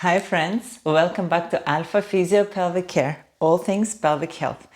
Hi friends, welcome back to Alpha Physio Pelvic Care, all things pelvic health.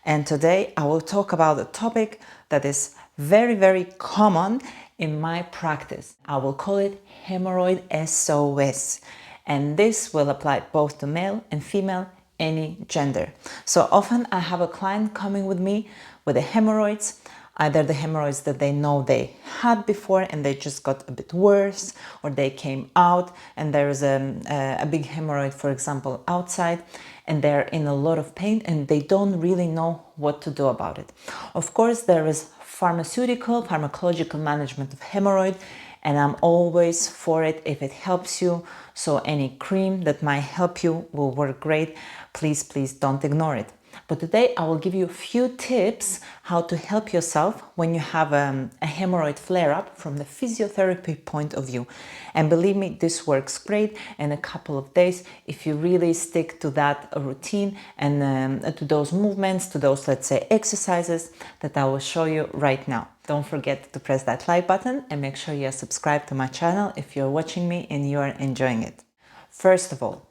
And today I will talk about a topic that is very common in my practice. I will call it hemorrhoid SOS. And this will apply both to male and female, any gender. So often I have a client coming with me with the hemorrhoids, either the hemorrhoids that they know they had before and they just got a bit worse, or they came out and there is a big hemorrhoid, for example, outside, and they're in a lot of pain and they don't really know what to do about it. Of course, there is pharmacological management of hemorrhoid, and I'm always for it if it helps you. So any cream that might help you will work great. Please don't ignore it. But today I will give you a few tips how to help yourself when you have a hemorrhoid flare-up from the physiotherapy point of view. And believe me, this works great in a couple of days if you really stick to that routine and to those movements, to those, let's say, exercises that I will show you right now. Don't forget to press that like button and make sure you're subscribed to my channel if you're watching me and you are enjoying it. First of all,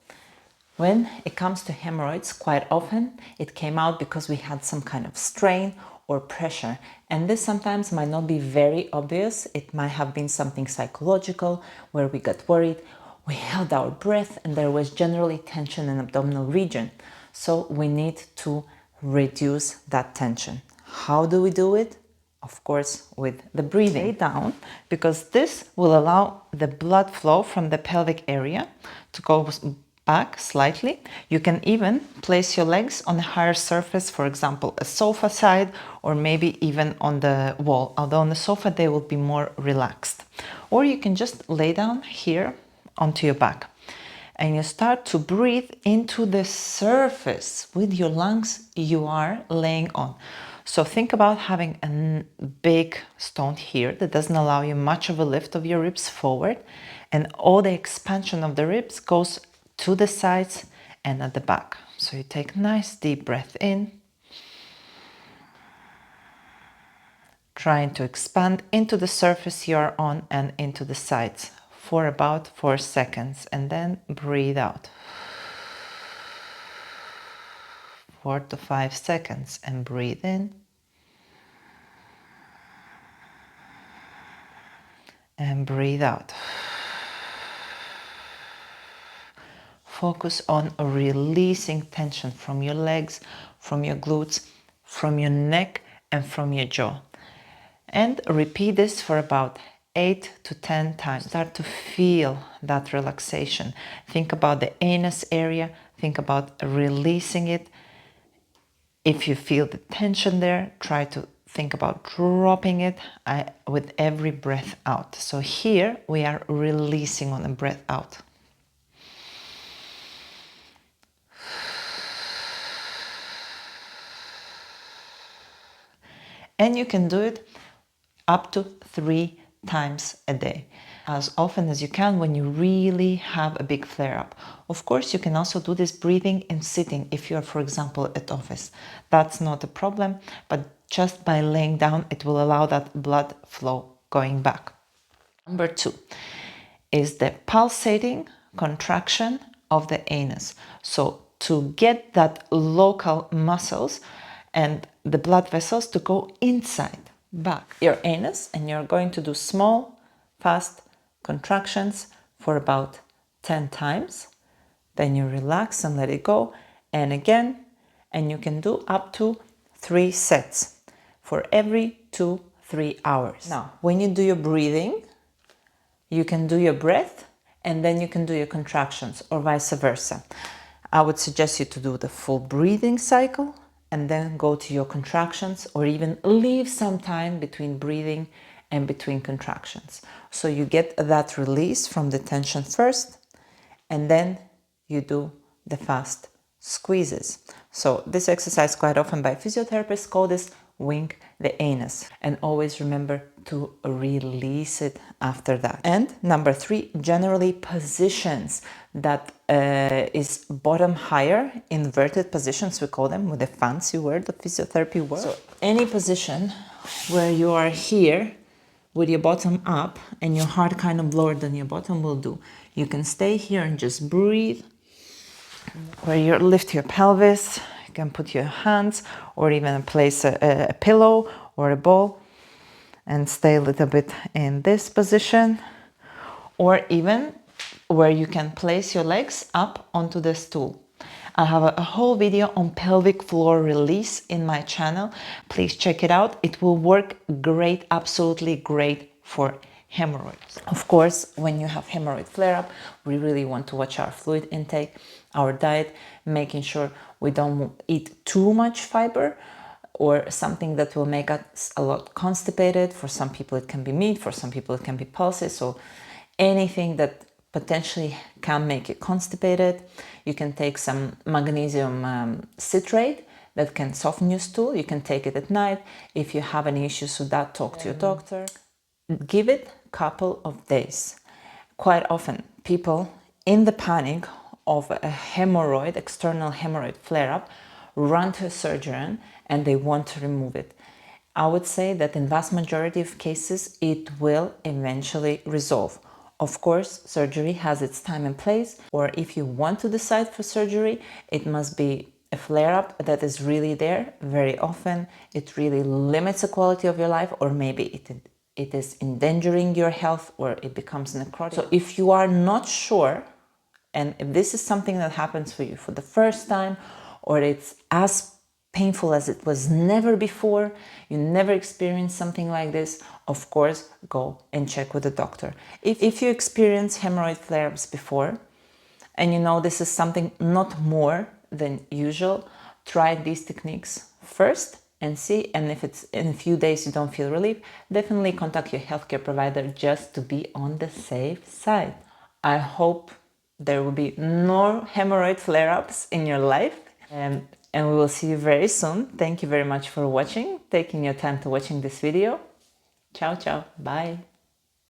when it comes to hemorrhoids, quite often it came out because we had some kind of strain or pressure. And this sometimes might not be very obvious. It might have been something psychological where we got worried, we held our breath, and there was generally tension in the abdominal region. So we need to reduce that tension. How do we do it? Of course, with the breathing. Lay down, because this will allow the blood flow from the pelvic area to go back slightly. You can even place your legs on a higher surface, for example, a sofa side, or maybe even on the wall, although on the sofa they will be more relaxed. Or you can just lay down here onto your back and you start to breathe into the surface with your lungs you are laying on. So think about having a big stone here that doesn't allow you much of a lift of your ribs forward, and all the expansion of the ribs goes to the sides and at the back. So you take a nice deep breath in, trying to expand into the surface you are on and into the sides for about 4 seconds, and then breathe out. 4 to 5 seconds and breathe in. And breathe out. Focus on releasing tension from your legs, from your glutes, from your neck, and from your jaw. And repeat this for about 8 to 10 times. Start to feel that relaxation. Think about the anus area. Think about releasing it. If you feel the tension there, try to think about dropping it with every breath out. So here we are releasing on the breath out. And you can do it up to 3 times a day, as often as you can when you really have a big flare-up. Of course, you can also do this breathing in sitting if you're, for example, at office. That's not a problem, but just by laying down, it will allow that blood flow going back. Number 2 is the pulsating contraction of the anus. So to get that local muscles and the blood vessels to go inside, back your anus, and you're going to do small, fast contractions for about 10 times. Then you relax and let it go, and again, and you can do up to 3 sets for every 2-3 hours. Now, when you do your breathing, you can do your breath and then you can do your contractions, or vice versa. I would suggest you to do the full breathing cycle and then go to your contractions, or even leave some time between breathing and between contractions. So you get that release from the tension first, and then you do the fast squeezes. So this exercise, quite often by physiotherapists, call this wink the anus, and always remember to release it after that. And number 3, generally positions that is bottom higher, inverted positions we call them, with a fancy word, the physiotherapy word. So any position where you are here with your bottom up and your heart kind of lower than your bottom will do. You can stay here and just breathe. Where you lift your pelvis, you can put your hands or even place a pillow or a ball and stay a little bit in this position, or even where you can place your legs up onto the stool. I have a whole video on pelvic floor release in my channel. Please check it out. It will work great, absolutely great for hemorrhoids. Of course, when you have hemorrhoid flare-up, we really want to watch our fluid intake, our diet, making sure we don't eat too much fiber or something that will make us a lot constipated. For some people it can be meat, for some people it can be pulses, so anything that potentially can make you constipated. You can take some magnesium citrate that can soften your stool. You can take it at night. If you have any issues with that, talk to your doctor. Give it a couple of days. Quite often people in the panic of a hemorrhoid, external hemorrhoid flare-up, run to a surgeon and they want to remove it. I would say that in vast majority of cases it will eventually resolve. Of course, surgery has its time and place, or if you want to decide for surgery, it must be a flare-up that is really there. Very often it really limits the quality of your life, or maybe it is endangering your health, or it becomes necrotic. So if you are not sure, and if this is something that happens for you for the first time, or it's as painful as it was never before, you never experienced something like this, of course, go and check with the doctor. If you experienced hemorrhoid flare-ups before, and you know this is something not more than usual, try these techniques first and see, and if it's in a few days you don't feel relief, definitely contact your healthcare provider just to be on the safe side. I hope there will be no hemorrhoid flare-ups in your life, and we will see you very soon. Thank you very much for watching, taking your time to watching this video. Ciao, ciao, bye.